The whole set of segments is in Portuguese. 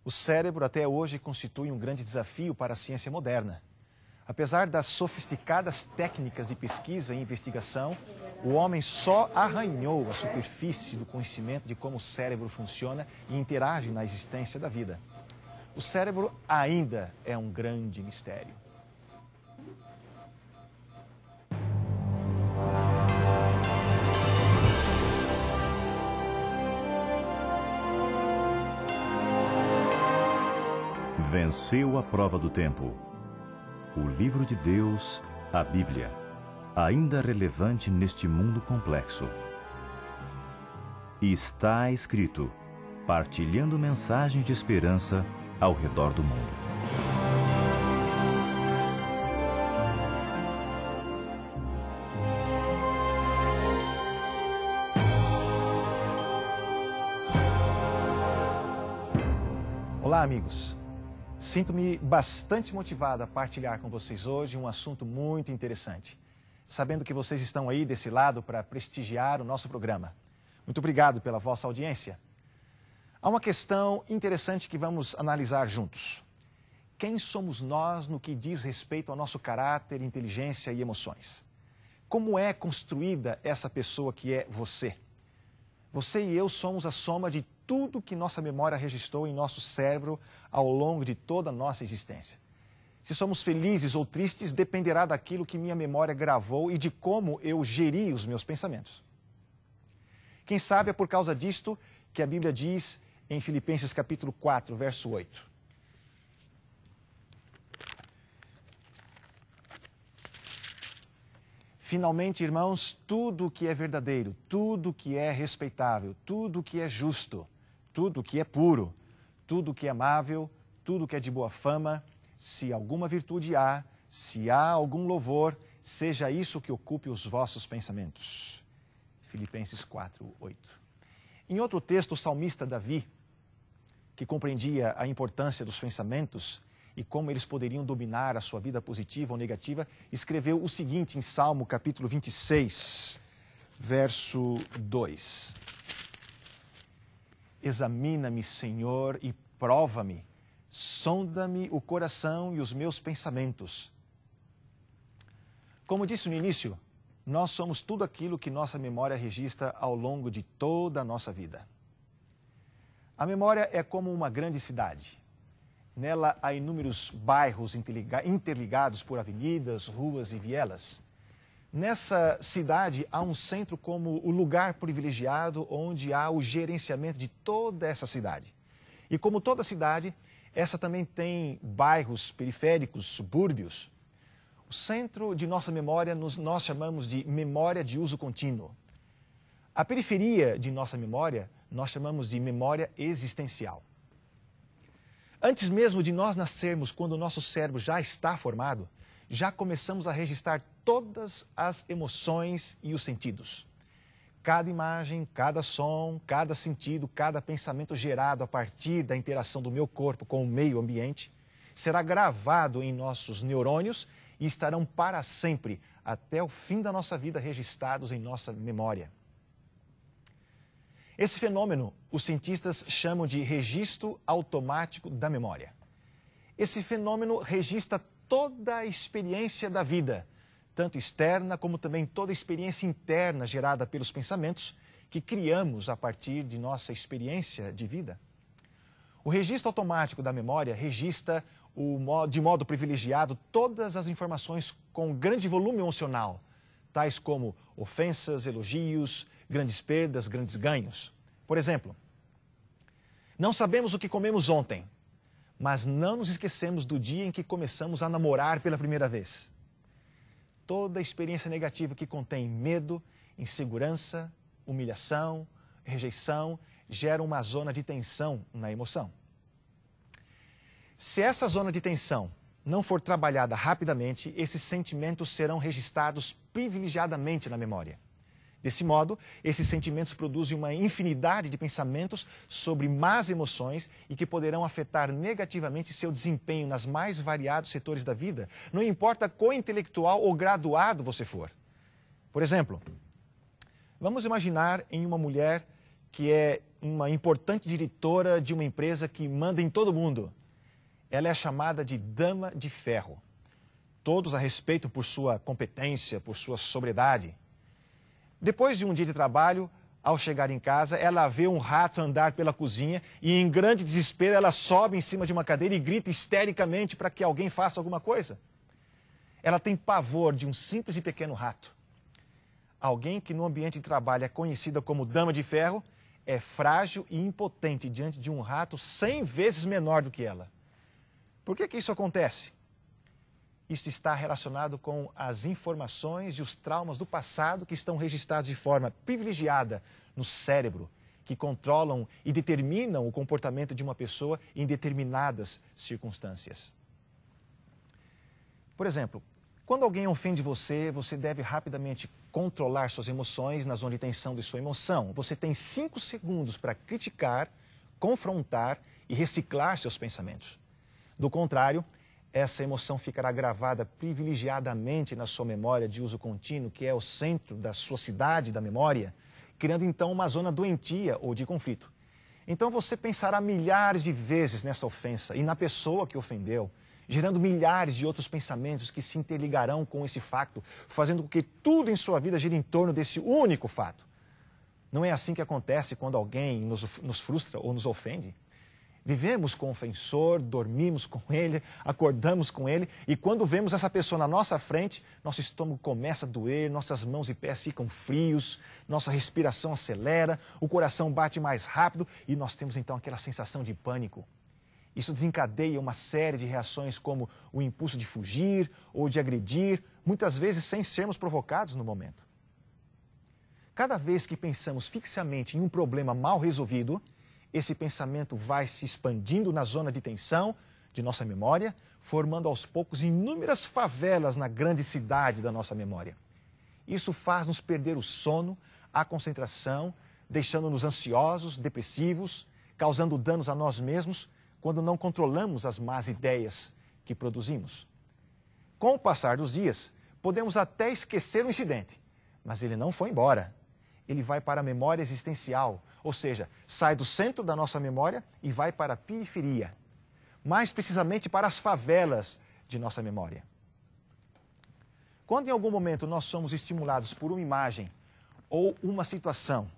O cérebro até hoje constitui um grande desafio para a ciência moderna. Apesar das sofisticadas técnicas de pesquisa e investigação, o homem só arranhou a superfície do conhecimento de como o cérebro funciona e interage na existência da vida. O cérebro ainda é um grande mistério. Venceu a prova do tempo. O livro de Deus, a Bíblia, ainda relevante neste mundo complexo. E está escrito, partilhando mensagem de esperança ao redor do mundo. Olá, amigos. Sinto-me bastante motivado a partilhar com vocês hoje um assunto muito interessante. Sabendo que vocês estão aí desse lado para prestigiar o nosso programa. Muito obrigado pela vossa audiência. Há uma questão interessante que vamos analisar juntos. Quem somos nós no que diz respeito ao nosso caráter, inteligência e emoções? Como é construída essa pessoa que é você? Você e eu somos a soma de tudo que nossa memória registrou em nosso cérebro ao longo de toda a nossa existência. Se somos felizes ou tristes, dependerá daquilo que minha memória gravou e de como eu geri os meus pensamentos. Quem sabe é por causa disto que a Bíblia diz em Filipenses capítulo 4, verso 8. Finalmente, irmãos, tudo o que é verdadeiro, tudo o que é respeitável, tudo o que é justo, tudo o que é puro, tudo o que é amável, tudo o que é de boa fama, se alguma virtude há, se há algum louvor, seja isso que ocupe os vossos pensamentos. Filipenses 4, 8. Em outro texto, o salmista Davi, que compreendia a importância dos pensamentos e como eles poderiam dominar a sua vida positiva ou negativa, escreveu o seguinte em Salmo capítulo 26, verso 2. Examina-me, Senhor, e prova-me, sonda-me o coração e os meus pensamentos. Como disse no início, nós somos tudo aquilo que nossa memória registra ao longo de toda a nossa vida. A memória é como uma grande cidade. Nela há inúmeros bairros interligados por avenidas, ruas e vielas. Nessa cidade há um centro como o lugar privilegiado onde há o gerenciamento de toda essa cidade. E como toda cidade, essa também tem bairros periféricos, subúrbios. O centro de nossa memória nós chamamos de memória de uso contínuo. A periferia de nossa memória nós chamamos de memória existencial. Antes mesmo de nós nascermos, quando o nosso cérebro já está formado, já começamos a registrar todas as emoções e os sentidos. Cada imagem, cada som, cada sentido, cada pensamento gerado a partir da interação do meu corpo com o meio ambiente será gravado em nossos neurônios e estarão para sempre, até o fim da nossa vida, registrados em nossa memória. Esse fenômeno, os cientistas chamam de registro automático da memória. Esse fenômeno registra toda a experiência da vida, tanto externa como também toda a experiência interna gerada pelos pensamentos que criamos a partir de nossa experiência de vida. O registro automático da memória registra de modo privilegiado todas as informações com grande volume emocional, tais como ofensas, elogios, grandes perdas, grandes ganhos. Por exemplo, não sabemos o que comemos ontem, mas não nos esquecemos do dia em que começamos a namorar pela primeira vez. Toda experiência negativa que contém medo, insegurança, humilhação, rejeição, gera uma zona de tensão na emoção. Se essa zona de tensão não for trabalhada rapidamente, esses sentimentos serão registrados privilegiadamente na memória. Desse modo, esses sentimentos produzem uma infinidade de pensamentos sobre más emoções e que poderão afetar negativamente seu desempenho nas mais variados setores da vida, não importa quão intelectual ou graduado você for. Por exemplo, vamos imaginar em uma mulher que é uma importante diretora de uma empresa que manda em todo mundo. Ela é chamada de Dama de Ferro. Todos a respeitam por sua competência, por sua sobriedade. Depois de um dia de trabalho, ao chegar em casa, ela vê um rato andar pela cozinha e, em grande desespero, ela sobe em cima de uma cadeira e grita histericamente para que alguém faça alguma coisa. Ela tem pavor de um simples e pequeno rato. Alguém que no ambiente de trabalho é conhecida como Dama de Ferro é frágil e impotente diante de um rato 100 vezes menor do que ela. Por que isso acontece? Isso está relacionado com as informações e os traumas do passado que estão registrados de forma privilegiada no cérebro, que controlam e determinam o comportamento de uma pessoa em determinadas circunstâncias. Por exemplo, quando alguém ofende você, você deve rapidamente controlar suas emoções na zona de tensão de sua emoção. Você tem 5 segundos para criticar, confrontar e reciclar seus pensamentos. Do contrário, essa emoção ficará gravada privilegiadamente na sua memória de uso contínuo, que é o centro da sua cidade da memória, criando então uma zona doentia ou de conflito. Então você pensará milhares de vezes nessa ofensa e na pessoa que ofendeu, gerando milhares de outros pensamentos que se interligarão com esse fato, fazendo com que tudo em sua vida gire em torno desse único fato. Não é assim que acontece quando alguém nos frustra ou nos ofende? Vivemos com o ofensor, dormimos com ele, acordamos com ele e quando vemos essa pessoa na nossa frente, nosso estômago começa a doer, nossas mãos e pés ficam frios, nossa respiração acelera, o coração bate mais rápido e nós temos então aquela sensação de pânico. Isso desencadeia uma série de reações como o impulso de fugir ou de agredir, muitas vezes sem sermos provocados no momento. Cada vez que pensamos fixamente em um problema mal resolvido, esse pensamento vai se expandindo na zona de tensão de nossa memória, formando aos poucos inúmeras favelas na grande cidade da nossa memória. Isso faz-nos perder o sono, a concentração, deixando-nos ansiosos, depressivos, causando danos a nós mesmos, quando não controlamos as más ideias que produzimos. Com o passar dos dias, podemos até esquecer o incidente, mas ele não foi embora. Ele vai para a memória existencial, ou seja, sai do centro da nossa memória e vai para a periferia, mais precisamente para as favelas de nossa memória. Quando em algum momento nós somos estimulados por uma imagem ou uma situação,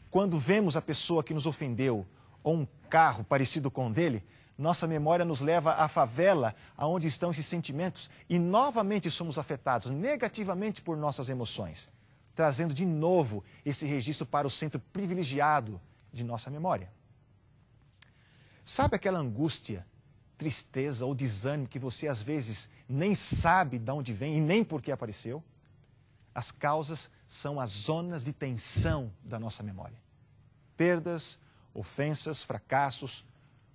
quando vemos a pessoa que nos ofendeu ou um carro parecido com o dele, nossa memória nos leva à favela onde estão esses sentimentos e novamente somos afetados negativamente por nossas emoções, trazendo de novo esse registro para o centro privilegiado de nossa memória. Sabe aquela angústia, tristeza ou desânimo que você às vezes nem sabe de onde vem e nem por que apareceu? As causas são as zonas de tensão da nossa memória. Perdas, ofensas, fracassos,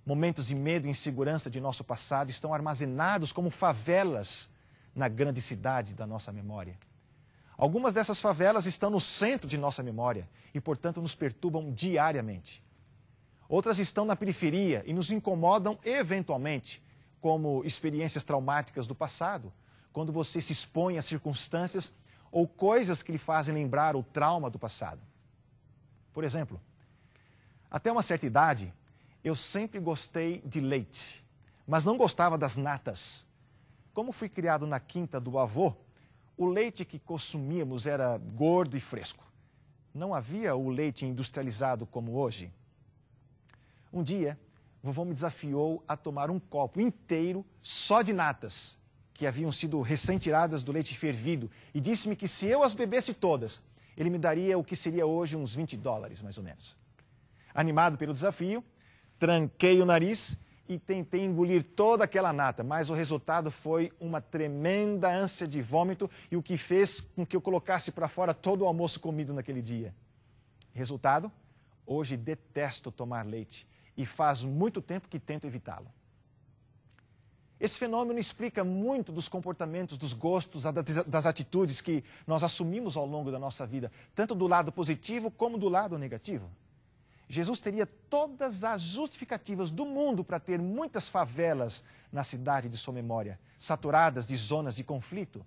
momentos de medo e insegurança de nosso passado estão armazenados como favelas na grande cidade da nossa memória. Algumas dessas favelas estão no centro de nossa memória e, portanto, nos perturbam diariamente. Outras estão na periferia e nos incomodam eventualmente, como experiências traumáticas do passado, quando você se expõe a circunstâncias ou coisas que lhe fazem lembrar o trauma do passado. Por exemplo, até uma certa idade, eu sempre gostei de leite, mas não gostava das natas. Como fui criado na quinta do avô, o leite que consumíamos era gordo e fresco. Não havia o leite industrializado como hoje. Um dia, vovô me desafiou a tomar um copo inteiro só de natas, que haviam sido recém-tiradas do leite fervido, e disse-me que se eu as bebesse todas, ele me daria o que seria hoje uns $20, mais ou menos. Animado pelo desafio, tranquei o nariz e tentei engolir toda aquela nata, mas o resultado foi uma tremenda ânsia de vômito e o que fez com que eu colocasse para fora todo o almoço comido naquele dia. Resultado? Hoje detesto tomar leite e faz muito tempo que tento evitá-lo. Esse fenômeno explica muito dos comportamentos, dos gostos, das atitudes que nós assumimos ao longo da nossa vida, tanto do lado positivo como do lado negativo. Jesus teria todas as justificativas do mundo para ter muitas favelas na cidade de sua memória, saturadas de zonas de conflito.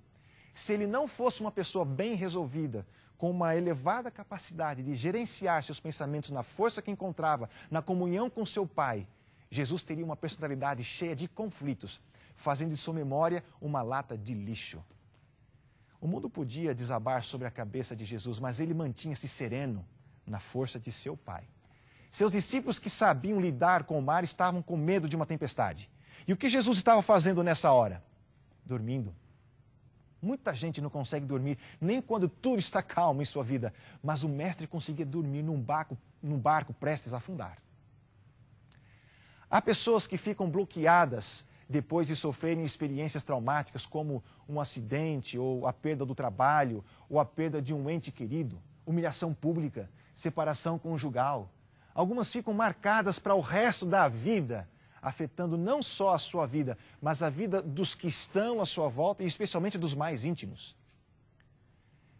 Se ele não fosse uma pessoa bem resolvida, com uma elevada capacidade de gerenciar seus pensamentos na força que encontrava, na comunhão com seu Pai, Jesus teria uma personalidade cheia de conflitos, fazendo de sua memória uma lata de lixo. O mundo podia desabar sobre a cabeça de Jesus, mas ele mantinha-se sereno na força de seu Pai. Seus discípulos que sabiam lidar com o mar estavam com medo de uma tempestade. E o que Jesus estava fazendo nessa hora? Dormindo. Muita gente não consegue dormir, nem quando tudo está calmo em sua vida. Mas o mestre conseguia dormir num barco prestes a afundar. Há pessoas que ficam bloqueadas depois de sofrerem experiências traumáticas como um acidente, ou a perda do trabalho, ou a perda de um ente querido, humilhação pública, separação conjugal. Algumas ficam marcadas para o resto da vida, afetando não só a sua vida, mas a vida dos que estão à sua volta e especialmente dos mais íntimos.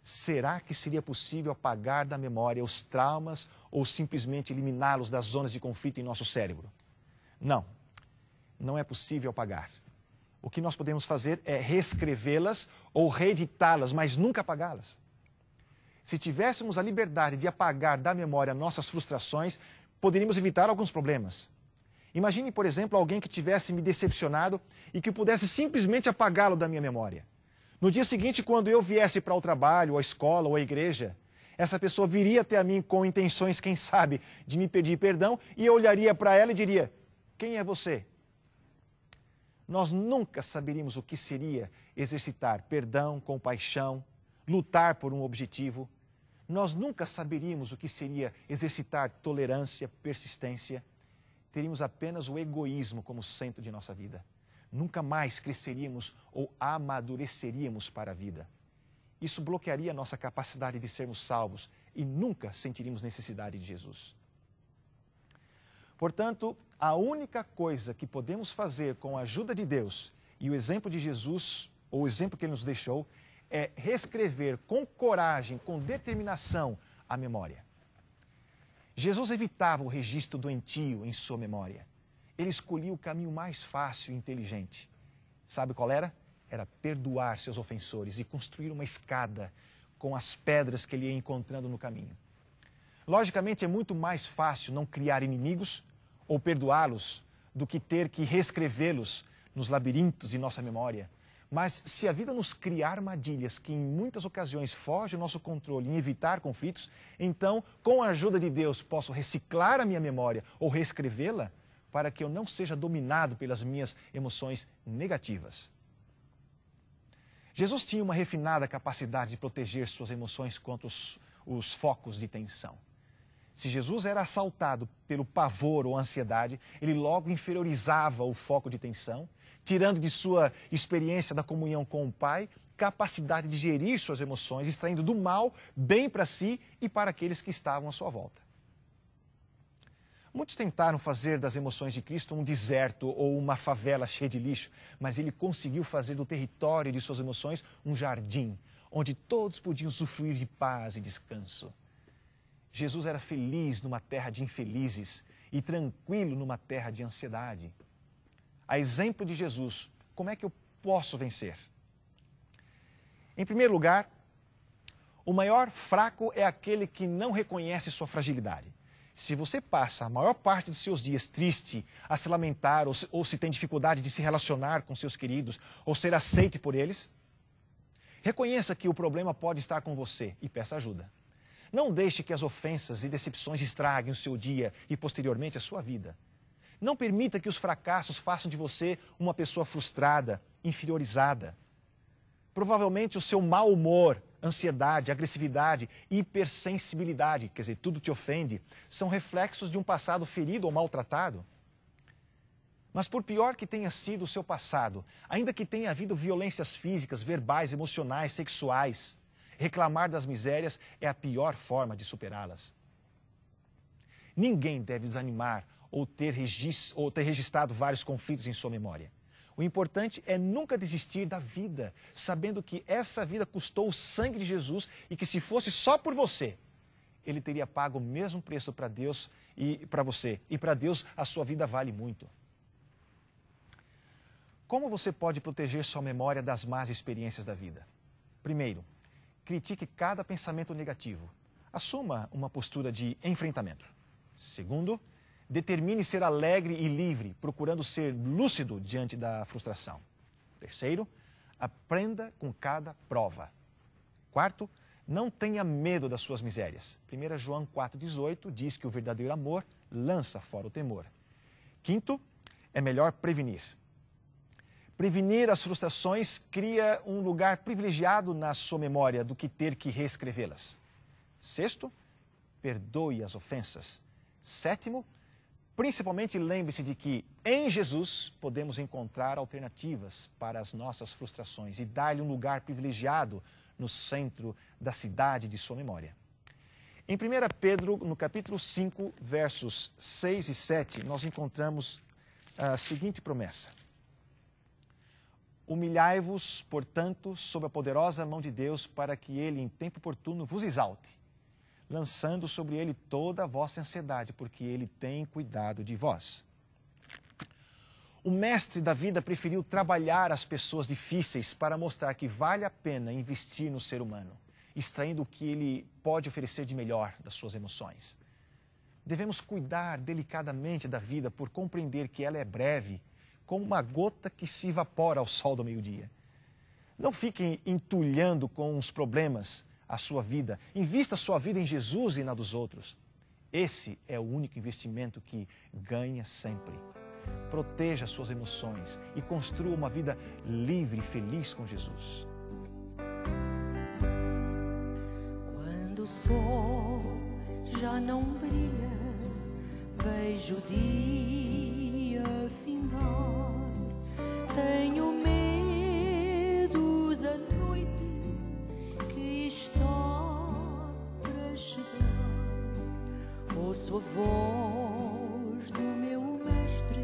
Será que seria possível apagar da memória os traumas ou simplesmente eliminá-los das zonas de conflito em nosso cérebro? Não, não é possível apagar. O que nós podemos fazer é reescrevê-las ou reeditá-las, mas nunca apagá-las. Se tivéssemos a liberdade de apagar da memória nossas frustrações, poderíamos evitar alguns problemas. Imagine, por exemplo, alguém que tivesse me decepcionado e que pudesse simplesmente apagá-lo da minha memória. No dia seguinte, quando eu viesse para o trabalho, ou a escola, ou a igreja, essa pessoa viria até a mim com intenções, quem sabe, de me pedir perdão, e eu olharia para ela e diria: quem é você? Nós nunca saberíamos o que seria exercitar perdão, compaixão, lutar por um objetivo. Nós nunca saberíamos o que seria exercitar tolerância, persistência. Teríamos apenas o egoísmo como centro de nossa vida. Nunca mais cresceríamos ou amadureceríamos para a vida. Isso bloquearia a nossa capacidade de sermos salvos e nunca sentiríamos necessidade de Jesus. Portanto, a única coisa que podemos fazer com a ajuda de Deus e o exemplo de Jesus, ou o exemplo que Ele nos deixou, é reescrever com coragem, com determinação, a memória. Jesus evitava o registro doentio em sua memória. Ele escolhia o caminho mais fácil e inteligente. Sabe qual era? Era perdoar seus ofensores e construir uma escada com as pedras que ele ia encontrando no caminho. Logicamente, é muito mais fácil não criar inimigos ou perdoá-los do que ter que reescrevê-los nos labirintos de nossa memória. Mas se a vida nos criar armadilhas que em muitas ocasiões fogem ao nosso controle em evitar conflitos, então, com a ajuda de Deus, posso reciclar a minha memória ou reescrevê-la para que eu não seja dominado pelas minhas emoções negativas. Jesus tinha uma refinada capacidade de proteger suas emoções contra os focos de tensão. Se Jesus era assaltado pelo pavor ou ansiedade, ele logo inferiorizava o foco de tensão, tirando de sua experiência da comunhão com o Pai, capacidade de gerir suas emoções, extraindo do mal bem para si e para aqueles que estavam à sua volta. Muitos tentaram fazer das emoções de Cristo um deserto ou uma favela cheia de lixo, mas ele conseguiu fazer do território de suas emoções um jardim, onde todos podiam usufruir de paz e descanso. Jesus era feliz numa terra de infelizes e tranquilo numa terra de ansiedade. A exemplo de Jesus, como é que eu posso vencer? Em primeiro lugar, o maior fraco é aquele que não reconhece sua fragilidade. Se você passa a maior parte dos seus dias triste, a se lamentar, ou se tem dificuldade de se relacionar com seus queridos, ou ser aceito por eles, reconheça que o problema pode estar com você e peça ajuda. Não deixe que as ofensas e decepções estraguem o seu dia e, posteriormente, a sua vida. Não permita que os fracassos façam de você uma pessoa frustrada, inferiorizada. Provavelmente o seu mau humor, ansiedade, agressividade, hipersensibilidade, quer dizer, tudo te ofende, são reflexos de um passado ferido ou maltratado. Mas por pior que tenha sido o seu passado, ainda que tenha havido violências físicas, verbais, emocionais, sexuais, reclamar das misérias é a pior forma de superá-las. Ninguém deve desanimar ou ter registrado vários conflitos em sua memória. O importante é nunca desistir da vida, sabendo que essa vida custou o sangue de Jesus e que se fosse só por você, Ele teria pago o mesmo preço para Deus e para você. E para Deus a sua vida vale muito. Como você pode proteger sua memória das más experiências da vida? Primeiro, critique cada pensamento negativo. Assuma uma postura de enfrentamento. Segundo, determine ser alegre e livre, procurando ser lúcido diante da frustração. Terceiro, aprenda com cada prova. Quarto, não tenha medo das suas misérias. 1 João 4,18 diz que o verdadeiro amor lança fora o temor. Quinto, é melhor prevenir. Prevenir as frustrações cria um lugar privilegiado na sua memória do que ter que reescrevê-las. Sexto, perdoe as ofensas. Sétimo, principalmente lembre-se de que em Jesus podemos encontrar alternativas para as nossas frustrações e dar-lhe um lugar privilegiado no centro da cidade de sua memória. Em 1 Pedro, no capítulo 5, versos 6 e 7, nós encontramos a seguinte promessa. Humilhai-vos, portanto, sob a poderosa mão de Deus, para que Ele, em tempo oportuno, vos exalte, lançando sobre Ele toda a vossa ansiedade, porque Ele tem cuidado de vós. O mestre da vida preferiu trabalhar as pessoas difíceis para mostrar que vale a pena investir no ser humano, extraindo o que ele pode oferecer de melhor das suas emoções. Devemos cuidar delicadamente da vida por compreender que ela é breve, como uma gota que se evapora ao sol do meio-dia. Não fique entulhando com os problemas a sua vida. Invista a sua vida em Jesus e na dos outros. Esse é o único investimento que ganha sempre. Proteja suas emoções e construa uma vida livre e feliz com Jesus. Quando o sol já não brilha, vejo o dia findar. Tenho medo da noite que está para chegar. Ouço a voz do meu mestre,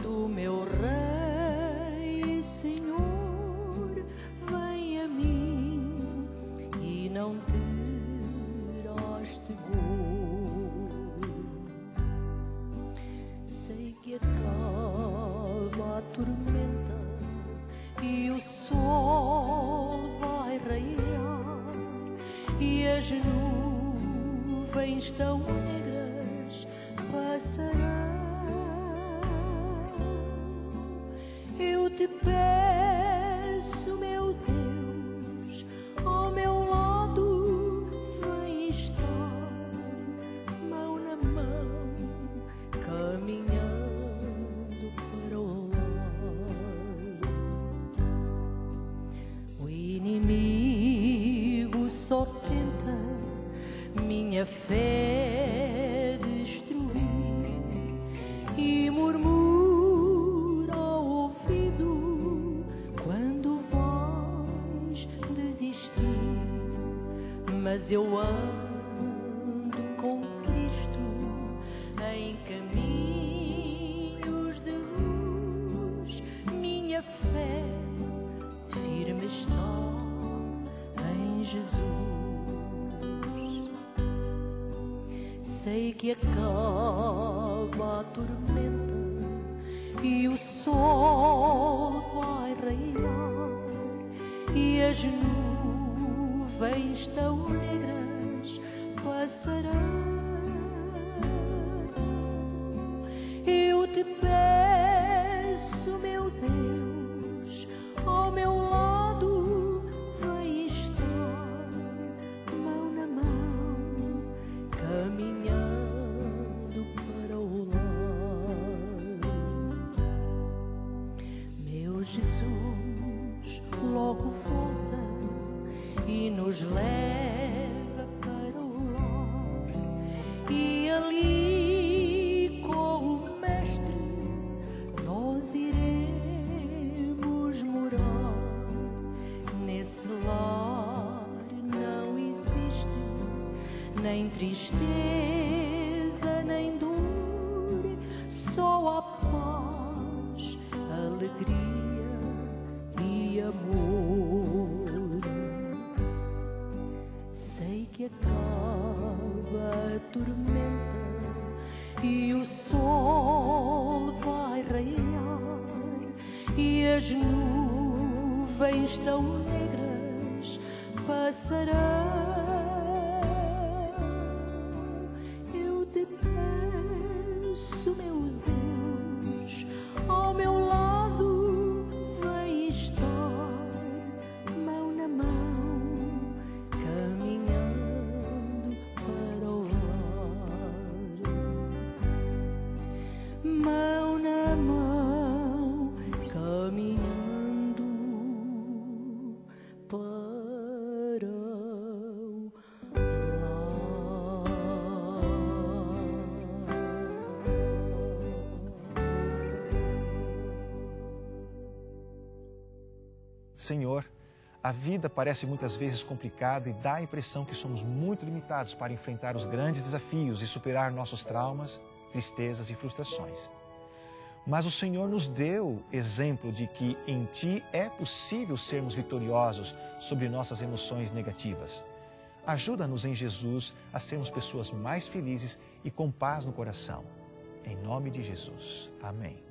do meu Rei e Senhor, vem a mim e não terás temor. Sei que acaba a tormenta e o sol vai raiar e as nuvens tão negras passarão. Eu te peço, meu Deus, ao meu lado vem estar, mão na mão, caminhando para o lar. O inimigo só tenta minha fé destruir e murmura quando vais desistir, mas eu ando com Cristo em caminhos de luz. Minha fé firme está em Jesus. Sei que acaba a tormenta e o sol vai raiar e as nuvens tão negras passarão. Eu te peço, meu Deus, ao meu lado vem estar, mão na mão, caminhando para o lar. Meu Jesus logo volta e nos leva para o lar, e ali com o Mestre nós iremos morar. Nesse lar não existe nem tristeza nem dor, só a paz, alegria e amor. Sei que acaba a tormenta e o sol vai raiar e as nuvens tão negras passarão. Eu te peço, meu Deus, ao meu lado vem estar, mão na mão, caminhando para o lar. Mão na mão, caminhando para o lar. Senhor, a vida parece muitas vezes complicada e dá a impressão que somos muito limitados para enfrentar os grandes desafios e superar nossos traumas, tristezas e frustrações. Mas o Senhor nos deu exemplo de que em Ti é possível sermos vitoriosos sobre nossas emoções negativas. Ajuda-nos em Jesus a sermos pessoas mais felizes e com paz no coração. Em nome de Jesus. Amém.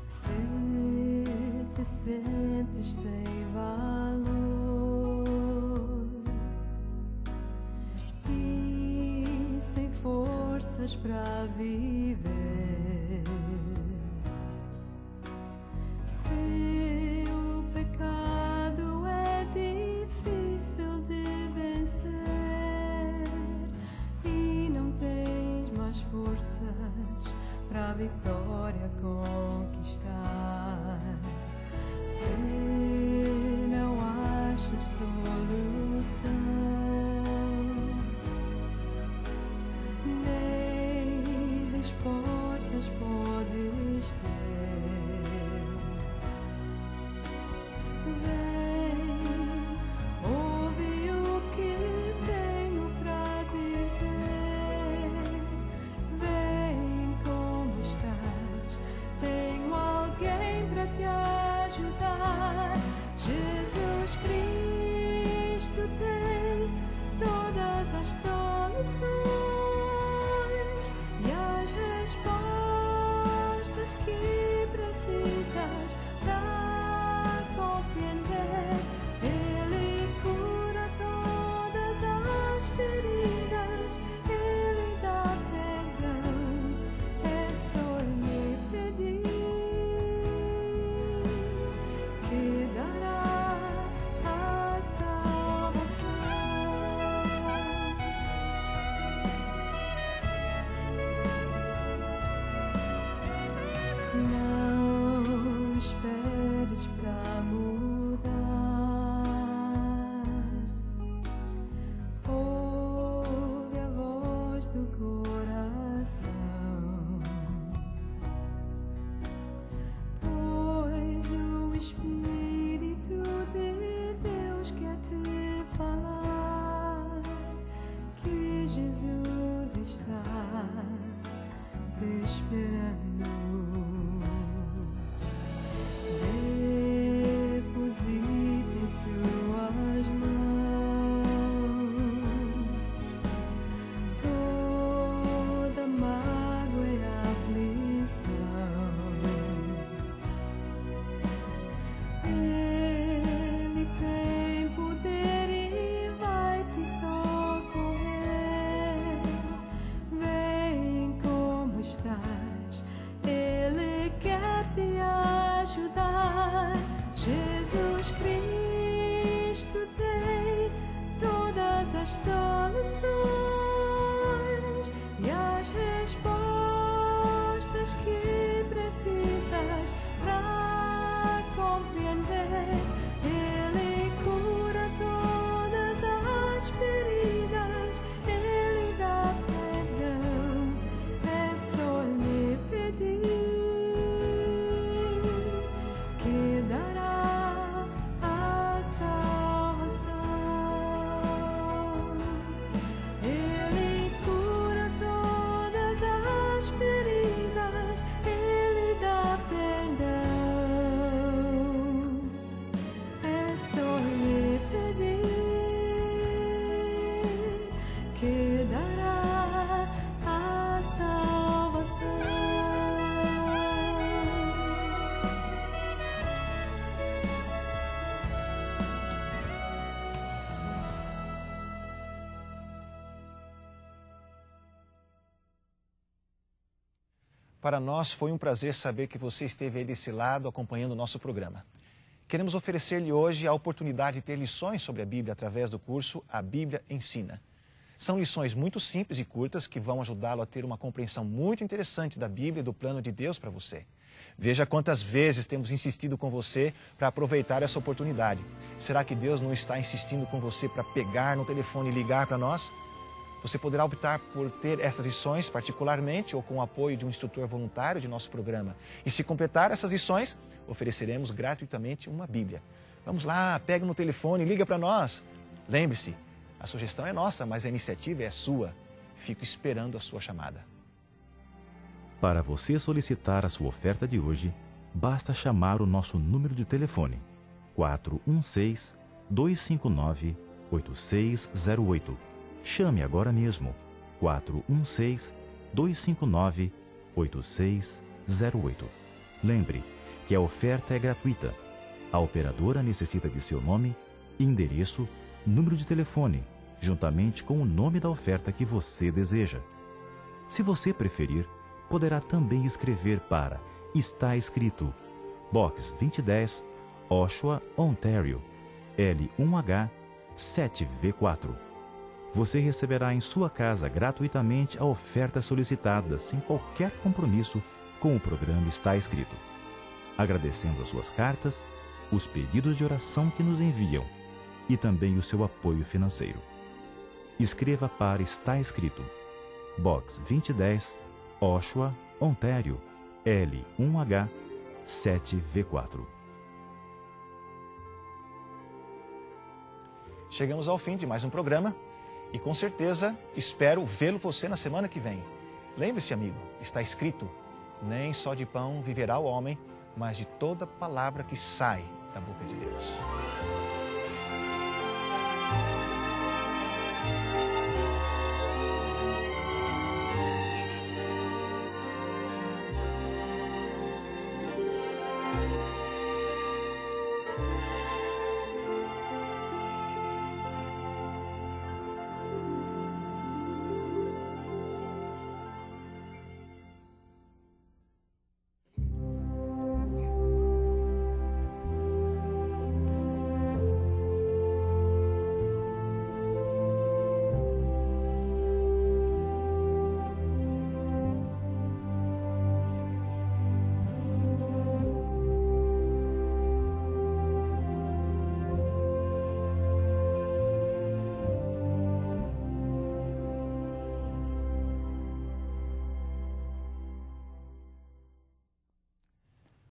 Se te sentes sem valor e sem forças para viver, se o pecado é difícil de vencer e não tens mais forças para a vitória conquistar, se não achas solução, nem respostas podes ter, vem, ouve o que tenho para dizer, vem como estás, tenho alguém para te ajudar. Jesus Cristo tem todas as soluções e as respostas que precisas para compreender. Ele cura todas as feridas, Ele dá perdão, é só lhe pedir que dará a salvação. Não esperes para mudar, ouve a voz do coração, pois o Espírito de Deus quer te falar que Jesus está te esperando. Deposite em suas mãos toda mágoa e aflição. Ele tem poder e vai te socorrer. Vem como estás, Ele quer te ajudar. Jesus Cristo tem todas as soluções e as respostas que precisas para compreender. Ele cura todas as feridas, Ele dá perdão, é só lhe pedir que dará a salvação. Para nós foi um prazer saber que você esteve aí desse lado acompanhando o nosso programa. Queremos oferecer-lhe hoje a oportunidade de ter lições sobre a Bíblia através do curso A Bíblia Ensina. São lições muito simples e curtas que vão ajudá-lo a ter uma compreensão muito interessante da Bíblia e do plano de Deus para você. Veja quantas vezes temos insistido com você para aproveitar essa oportunidade. Será que Deus não está insistindo com você para pegar no telefone e ligar para nós? Você poderá optar por ter essas lições particularmente ou com o apoio de um instrutor voluntário de nosso programa. E se completar essas lições, ofereceremos gratuitamente uma Bíblia. Vamos lá, pega no telefone e liga para nós. Lembre-se, a sugestão é nossa, mas a iniciativa é sua. Fico esperando a sua chamada. Para você solicitar a sua oferta de hoje, basta chamar o nosso número de telefone 416-259-8608. Chame agora mesmo 416-259-8608. Lembre que a oferta é gratuita. A operadora necessita de seu nome, endereço, número de telefone, juntamente com o nome da oferta que você deseja. Se você preferir, poderá também escrever para Está Escrito, Box 2010, Oshawa, Ontário, L1H 7V4. Você receberá em sua casa gratuitamente a oferta solicitada, sem qualquer compromisso com o programa Está Escrito. Agradecendo as suas cartas, os pedidos de oração que nos enviam e também o seu apoio financeiro. Escreva para Está Escrito, Box 2010, Oshawa, Ontário, L1H 7V4. Chegamos ao fim de mais um programa e com certeza espero vê-lo você na semana que vem. Lembre-se, amigo, está escrito: nem só de pão viverá o homem, mas de toda palavra que sai da boca de Deus.